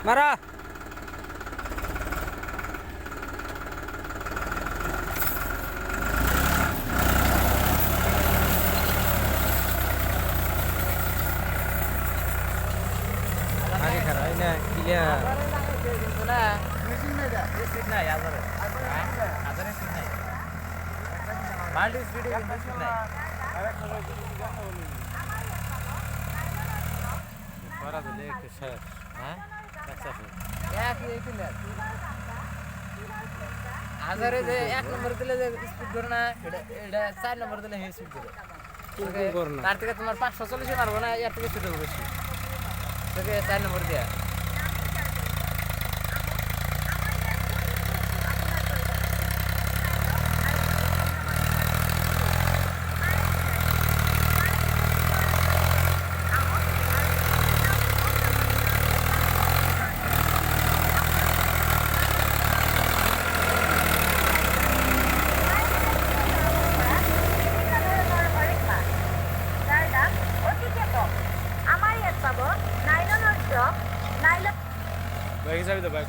মারা আগে খারাপ না ক্লিয়ার হাজারে যে 1 নম্বর দিলে যে স্পিড ধরে না এটা 4 নম্বর দিলে হে স্পিড ধরে তার থেকে তোমার 540 মারবো না এর থেকে ছোট বেশি তোকে 4 নম্বর দেয়া বাইক যাবি তো বাইক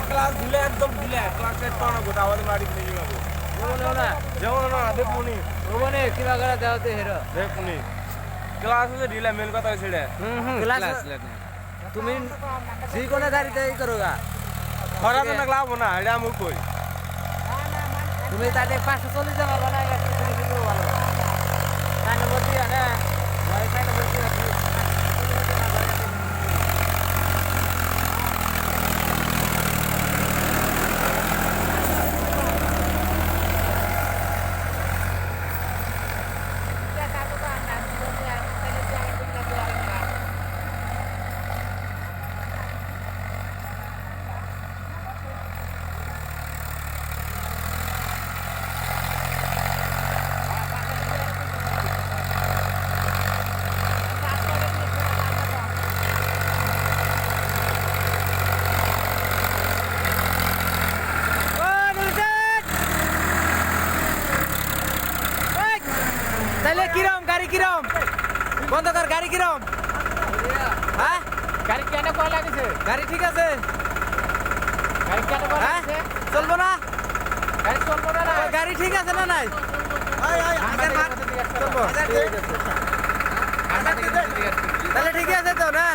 ক্লাস দিলে একদম দিলে ক্লাসের পাওনা গোটা আমাদের বাড়ি নিয়ে যাবো যেমন না দেখুনি ওখানে কিবা করে দেওয়াতে হেরো দেখুনি ক্লাস হলে ঢিলা মেন কথা ছেড়ে ক্লাস তুমি যে কোনো গাড়িতে করো গা খরা তো না লাভ না এটা আমি কই তুমি তাতে 540 টাকা বানাই রাখতে তুমি কিন্তু ভালো তাই নম্বর দিয়া না ওয়াইফাই নম্বর দিয়া তাহলে কিরম গাড়ি কিরম বন্ধ কর গাড়ি কিরম হ্যাঁ গাড়ি কেন কল লাগিছে গাড়ি ঠিক আছে গাড়ি কেন কল লাগিছে চলবো না গাড়ি চলবো না গাড়ি ঠিক আছে না নাই চলবো তাহলে ঠিক আছে তো না